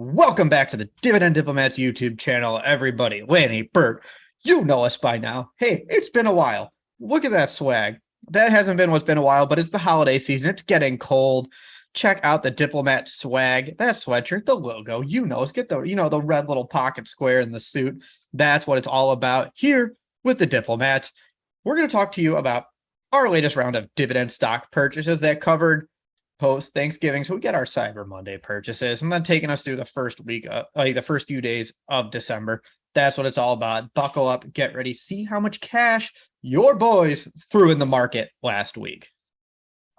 Welcome back to the Dividend Diplomats YouTube channel, everybody. Lanny, Bert, you know us by now. Hey, it's been a while. Look at that swag. That hasn't been what's been a while, but it's the holiday season. It's getting cold. Check out the Diplomat swag. That sweatshirt, the logo, you know us. Get the, the red little pocket square in the suit. That's what it's all about here with the Diplomats. We're going to talk to you about our latest round of dividend stock purchases that covered post Thanksgiving. So we get our Cyber Monday purchases and then taking us through the first week, the first few days of December. That's what it's all about. Buckle up, get ready, see how much cash your boys threw in the market last week.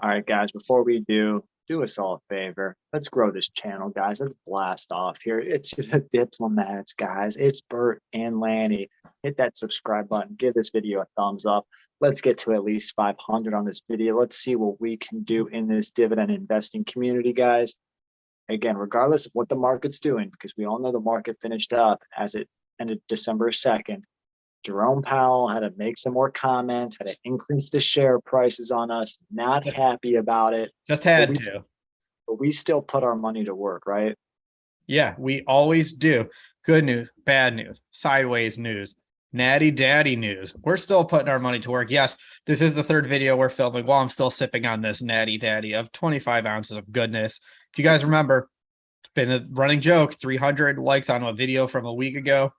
All right, guys, before we do us all a favor. Let's grow this channel, guys. Let's blast off here. It's the Diplomats, guys. It's Bert and Lanny. Hit that subscribe button. Give this video a thumbs up. Let's get to at least 500 on this video. Let's see what we can do in this dividend investing community, guys. Again, regardless of what the market's doing, because we all know the market finished up as it ended December 2nd. Jerome Powell had to make some more comments, had to increase the share prices on us. Not happy about it. Just had to. But we still put our money to work, right? Yeah, we always do. Good news, bad news, sideways news, natty daddy news. We're still putting our money to work. Yes, this is the third video we're filming while I'm still sipping on this natty daddy of 25 ounces of goodness. If you guys remember, it's been a running joke, 300 likes on a video from a week ago.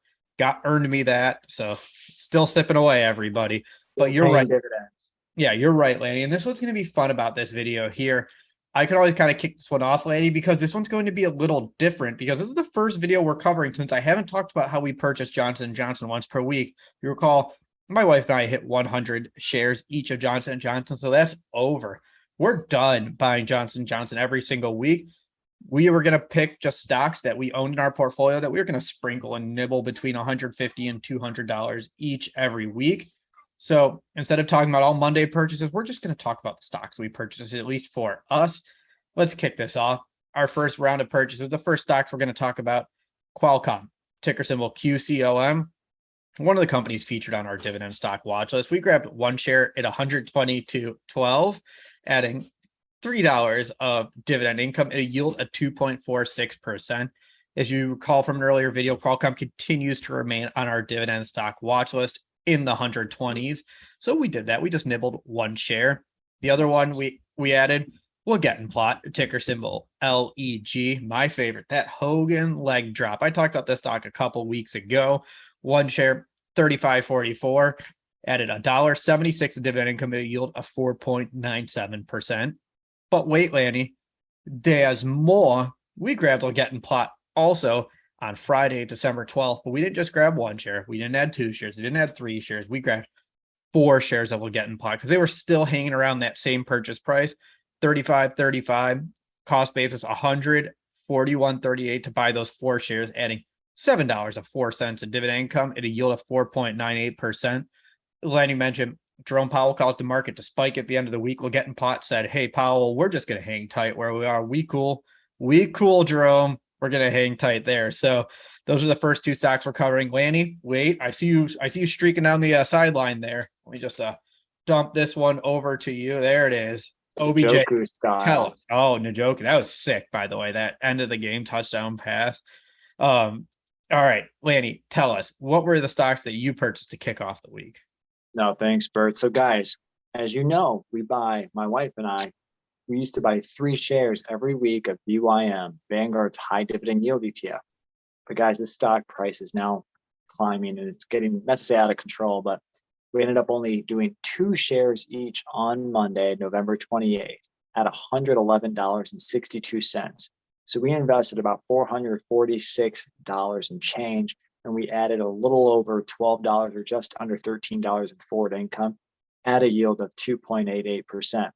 Earned me that. So still sipping away, everybody. But you're right. Dividends. Yeah, you're right, Lanny. And this one's going to be fun about this video here. I could always kind of kick this one off, Lanny, because this one's going to be a little different because this is the first video we're covering since I haven't talked about how we purchase Johnson & Johnson once per week. You recall, my wife and I hit 100 shares each of Johnson & Johnson. So that's over. We're done buying Johnson & Johnson every single week. We were going to pick just stocks that we owned in our portfolio that we were going to sprinkle and nibble between $150 and $200 each every week. So instead of talking about all Monday purchases, we're just going to talk about the stocks we purchased, at least for us. Let's kick this off. Our first round of purchases, the first stocks we're going to talk about, Qualcomm, ticker symbol QCOM. One of the companies featured on our dividend stock watch list. We grabbed one share at 120 to 12, adding $3 of dividend income at a yield of 2.46%. As you recall from an earlier video, Qualcomm continues to remain on our dividend stock watch list in the 120s. So we did that. We just nibbled one share. The other one we added, we'll get in plot, ticker symbol LEG, my favorite, that Hogan leg drop. I talked about this stock a couple weeks ago. One share, 35.44, added $1.76 of dividend income at a yield of 4.97%. But wait, Lanny, there's more. We grabbed a get in plot also on Friday, December 12th, but we didn't just grab one share. We didn't add two shares. We didn't add three shares. We grabbed 4 shares of will get in plot because they were still hanging around that same purchase price, $35.35, cost basis $141.38 to buy those 4 shares, adding $7.04 of dividend income at a yield of 4.98%. Lanny mentioned Jerome Powell caused the market to spike at the end of the week. We'll get in plot said, hey, Powell, we're just going to hang tight where we are. We cool, Jerome. We're going to hang tight there. So those are the first 2 stocks we're covering. Lanny, wait, I see you streaking down the sideline there. Let me just dump this one over to you. There it is. OBJ. Tell us. Oh, Njoku. That was sick, by the way. That end of the game touchdown pass. All right, Lanny, tell us, what were the stocks that you purchased to kick off the week? No, thanks, Bert. So, guys, as you know, my wife and I, we used to buy 3 shares every week of VYM, Vanguard's high dividend yield ETF. But, guys, this stock price is now climbing and it's getting, not to say out of control, but we ended up only doing 2 shares each on Monday, November 28th, at $111.62. So we invested about $446 and change. And we added a little over $12 or just under $13 in forward income at a yield of 2.88%.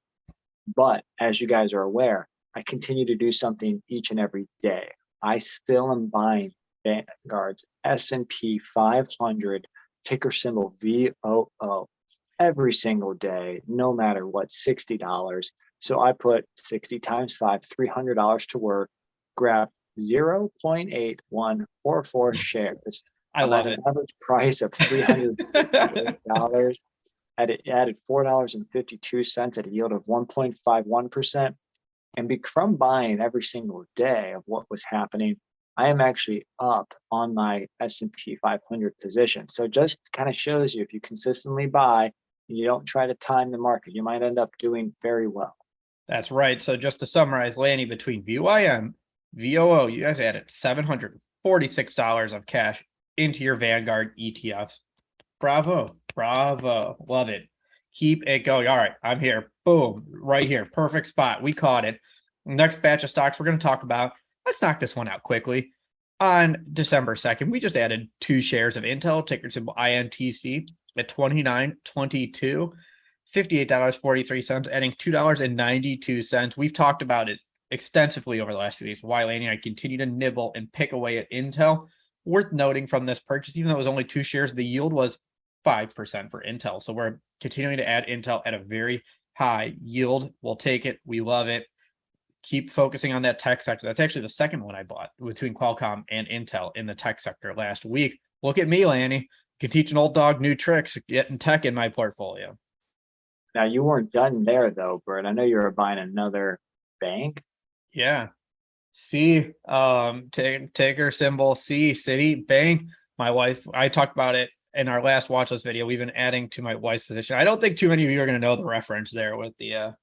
But as you guys are aware, I continue to do something each and every day. I still am buying Vanguard's S&P 500, ticker symbol VOO, every single day, no matter what, $60. So I put 60 times 5, $300 to work, grabbed 0.8144 shares. I love it. An average price of $368. Added $4.52 at a yield of 1.51%. And from buying every single day of what was happening, I am actually up on my S&P 500 position. So just kind of shows you if you consistently buy and you don't try to time the market, you might end up doing very well. That's right. So just to summarize, Lanny, between VYM, VOO, you guys added $746 of cash into your Vanguard ETFs. Bravo. Bravo. Love it. Keep it going. All right. I'm here. Boom. Right here. Perfect spot. We caught it. Next batch of stocks we're going to talk about. Let's knock this one out quickly. On December 2nd, we just added 2 shares of Intel, ticker symbol INTC, at $29.22, $58.43, adding $2.92. We've talked about it extensively over the last few days. Why Lanny and I continue to nibble and pick away at Intel. Worth noting from this purchase, even though it was only 2 shares, the yield was 5% for Intel. So we're continuing to add Intel at a very high yield. We'll take it. We love it. Keep focusing on that tech sector. That's actually the second one I bought between Qualcomm and Intel in the tech sector last week. Look at me, Lanny. Can teach an old dog new tricks, getting tech in my portfolio. Now, you weren't done there, though, Bert. I know you were buying another bank. Yeah. C, ticker symbol C, Citibank. My wife, I talked about it in our last watch list video. We've been adding to my wife's position. I don't think too many of you are going to know the reference there with the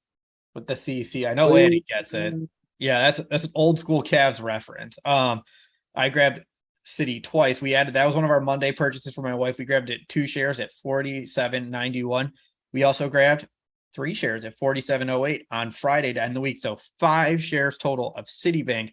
CC. I know Lanny gets it. Yeah, that's an old school Cavs reference. I grabbed Citi twice. We added, that was one of our Monday purchases for my wife. We grabbed it 2 shares at $47.91. We also grabbed 3 shares at $47.08 on Friday to end the week. So 5 shares total of Citibank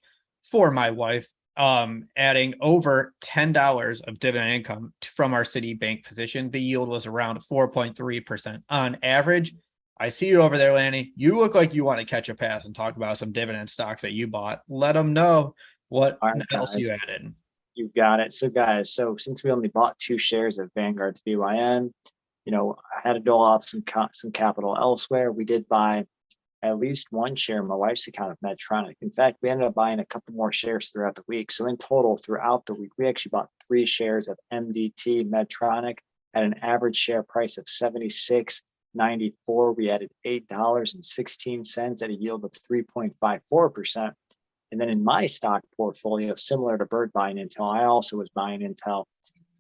for my wife, adding over $10 of dividend income from our Citibank position. The yield was around 4.3% on average. I see you over there, Lanny. You look like you want to catch a pass and talk about some dividend stocks that you bought. Let them know what else you added. You got it. So guys, since we only bought 2 shares of Vanguard's VYM, I had to dole out some capital elsewhere. We did buy at least 1 share in my wife's account of Medtronic. In fact, we ended up buying a couple more shares throughout the week. So in total, throughout the week, we actually bought 3 shares of MDT Medtronic at an average share price of $76.94. We added $8.16 at a yield of 3.54%. And then in my stock portfolio, similar to Bert buying Intel, I also was buying Intel.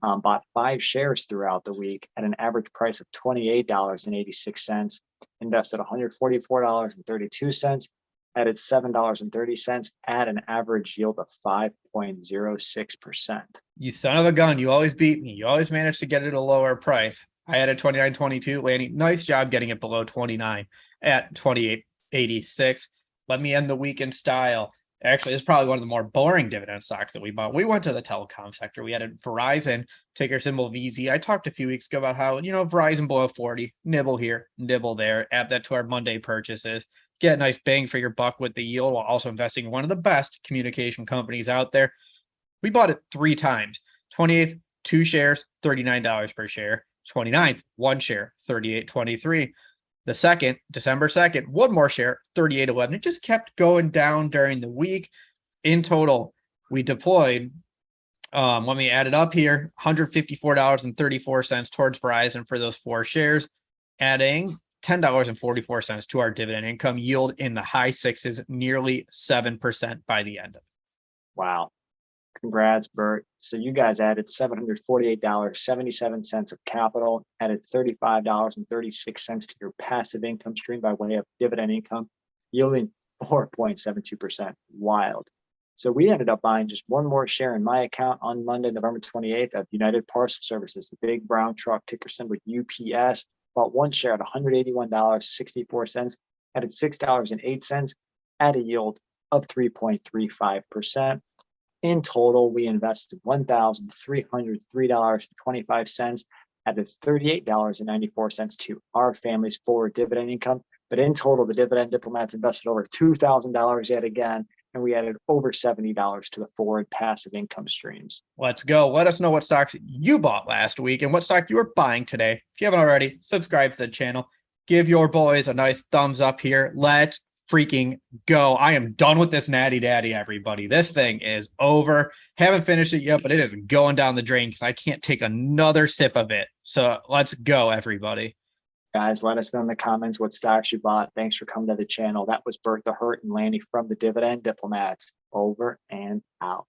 Bought 5 shares throughout the week at an average price of $28.86, invested $144.32, added $7.30 at an average yield of 5.06%. You son of a gun. You always beat me. You always manage to get it at a lower price. I added $29.22. Lanny, nice job getting it below 29 at $28.86. Let me end the week in style. Actually, it's probably one of the more boring dividend stocks that we bought. We went to the telecom sector. We added Verizon, ticker symbol VZ. I talked a few weeks ago about how, Verizon below 40, nibble here, nibble there, add that to our Monday purchases, get a nice bang for your buck with the yield while also investing in one of the best communication companies out there. We bought it 3 times. 28th, 2 shares, $39 per share. 29th, 1 share, $38.23. The second, December 2nd, 1 more share, $38.11. It just kept going down during the week. In total, we deployed, when we added up here, $154.34 towards Verizon for those 4 shares, adding $10.44 to our dividend income, yield in the high 6s, nearly 7% by the end of it. Wow. Congrats, Bert. So you guys added $748.77 of capital, added $35.36 to your passive income stream by way of dividend income, yielding 4.72%. Wild. So we ended up buying just 1 more share in my account on Monday, November 28th of United Parcel Services, the big brown truck, ticker symbol UPS. Bought 1 share at $181.64, added $6.08 at a yield of 3.35%. In total, we invested $1,303.25, added $38.94 to our family's forward dividend income. But in total, the dividend diplomats invested over $2,000 yet again, and we added over $70 to the forward passive income streams. Let's go. Let us know what stocks you bought last week and what stock you are buying today. If you haven't already, subscribe to the channel. Give your boys a nice thumbs up here. Let's freaking go. I am done with this Natty Daddy, everybody. This thing is over. Haven't finished it yet, but it is going down the drain because I can't take another sip of it. So let's go, everybody. Guys, let us know in the comments what stocks you bought. Thanks for coming to the channel. That was Bert the Hurt and Lanny from the Dividend Diplomats. Over and out.